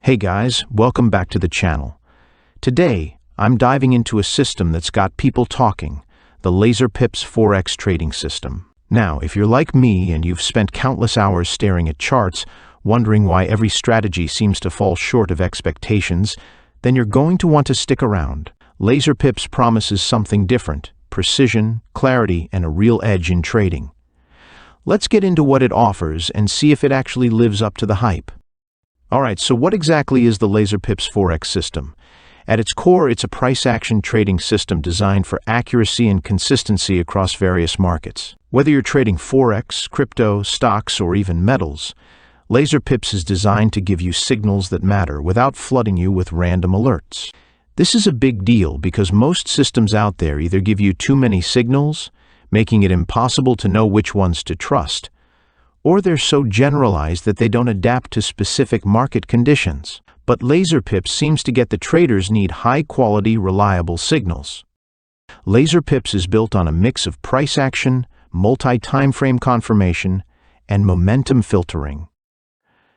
Hey guys, welcome back to the channel. Today, I'm diving into a system that's got people talking, the LaserPips Forex trading system. Now, if you're like me and you've spent countless hours staring at charts, wondering why every strategy seems to fall short of expectations, then you're going to want to stick around. LaserPips promises something different: precision, clarity, and a real edge in trading. Let's get into what it offers and see if it actually lives up to the hype. Alright, so what exactly is the LaserPips Forex System? At its core, it's a price-action trading system designed for accuracy and consistency across various markets. Whether you're trading Forex, crypto, stocks, or even metals, LaserPips is designed to give you signals that matter without flooding you with random alerts. This is a big deal because most systems out there either give you too many signals, making it impossible to know which ones to trust, or they're so generalized that they don't adapt to specific market conditions. But LaserPips seems to get the traders need high-quality, reliable signals. LaserPips is built on a mix of price action, multi-timeframe confirmation, and momentum filtering.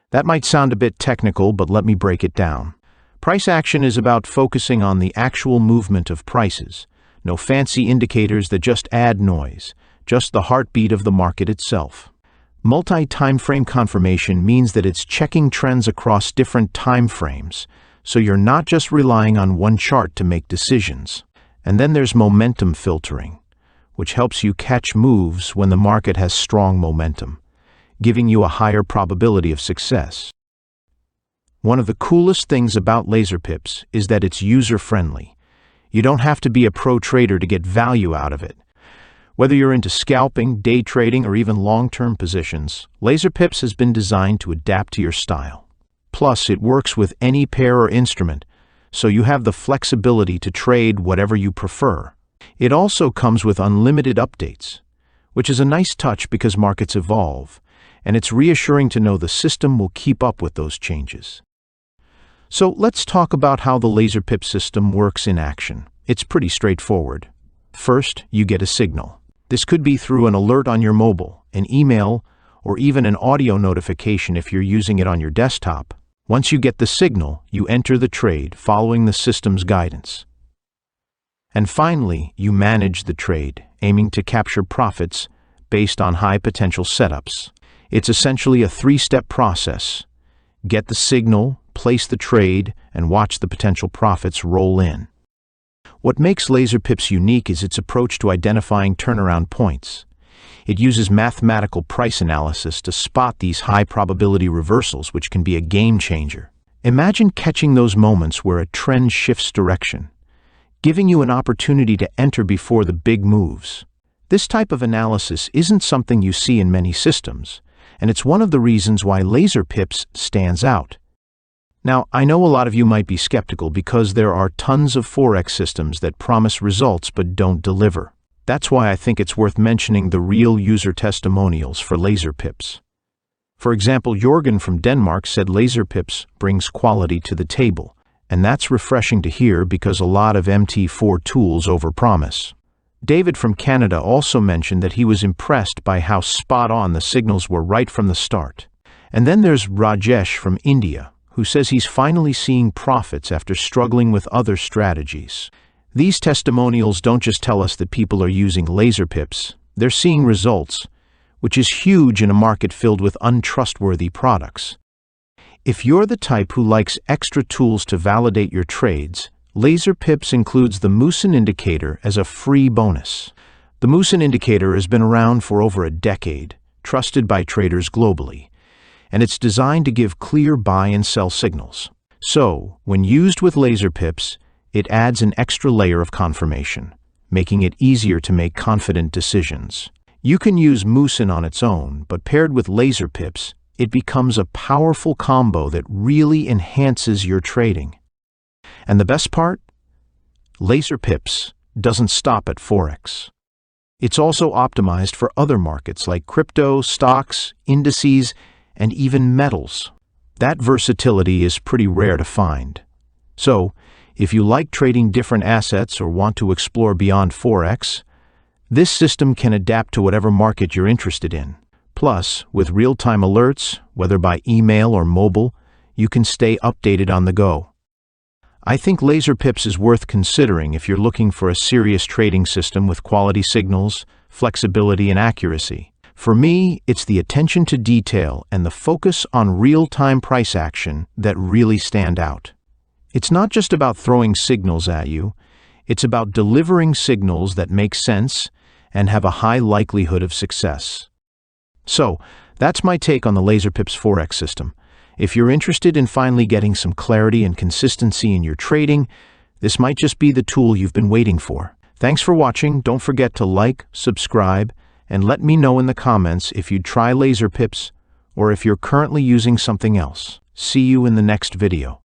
That might sound a bit technical, but let me break it down. Price action is about focusing on the actual movement of prices. No fancy indicators that just add noise, just the heartbeat of the market itself. Multi-timeframe confirmation means that it's checking trends across different time frames, so you're not just relying on one chart to make decisions. And then there's momentum filtering, which helps you catch moves when the market has strong momentum, giving you a higher probability of success. One of the coolest things about LaserPips is that it's user-friendly. You don't have to be a pro trader to get value out of it. Whether you're into scalping, day trading, or even long-term positions, LaserPips has been designed to adapt to your style. Plus, it works with any pair or instrument, so you have the flexibility to trade whatever you prefer. It also comes with unlimited updates, which is a nice touch because markets evolve, and it's reassuring to know the system will keep up with those changes. So let's talk about how the LaserPips system works in action. It's pretty straightforward. First, you get a signal. This could be through an alert on your mobile, an email, or even an audio notification if you're using it on your desktop. Once you get the signal, you enter the trade following the system's guidance. And finally, you manage the trade, aiming to capture profits based on high potential setups. It's essentially a three-step process: get the signal, place the trade, and watch the potential profits roll in. What makes LaserPips unique is its approach to identifying turnaround points. It uses mathematical price analysis to spot these high-probability reversals, which can be a game-changer. Imagine catching those moments where a trend shifts direction, giving you an opportunity to enter before the big moves. This type of analysis isn't something you see in many systems, and it's one of the reasons why LaserPips stands out. Now, I know a lot of you might be skeptical because there are tons of Forex systems that promise results but don't deliver. That's why I think it's worth mentioning the real user testimonials for LaserPips. For example, Jorgen from Denmark said LaserPips brings quality to the table, and that's refreshing to hear because a lot of MT4 tools overpromise. David from Canada also mentioned that he was impressed by how spot-on the signals were right from the start. And then there's Rajesh from India, who says he's finally seeing profits after struggling with other strategies. These testimonials don't just tell us that people are using LaserPips, they're seeing results, which is huge in a market filled with untrustworthy products. If you're the type who likes extra tools to validate your trades, LaserPips includes the Musin indicator as a free bonus. The Musin indicator has been around for over a decade, trusted by traders globally, and it's designed to give clear buy and sell signals. So, when used with LaserPips, it adds an extra layer of confirmation, making it easier to make confident decisions. You can use Musin on its own, but paired with LaserPips, it becomes a powerful combo that really enhances your trading. And the best part? LaserPips doesn't stop at Forex. It's also optimized for other markets like crypto, stocks, indices, and even metals. That versatility is pretty rare to find. So, if you like trading different assets or want to explore beyond Forex, this system can adapt to whatever market you're interested in. Plus, with real-time alerts, whether by email or mobile, you can stay updated on the go. I think LaserPips is worth considering if you're looking for a serious trading system with quality signals, flexibility, and accuracy. For me, it's the attention to detail and the focus on real-time price action that really stand out. It's not just about throwing signals at you, it's about delivering signals that make sense and have a high likelihood of success. So, that's my take on the LaserPips Forex System. If you're interested in finally getting some clarity and consistency in your trading, this might just be the tool you've been waiting for. Thanks for watching. Don't forget to like, subscribe, and let me know in the comments if you'd try LaserPips or if you're currently using something else. See you in the next video.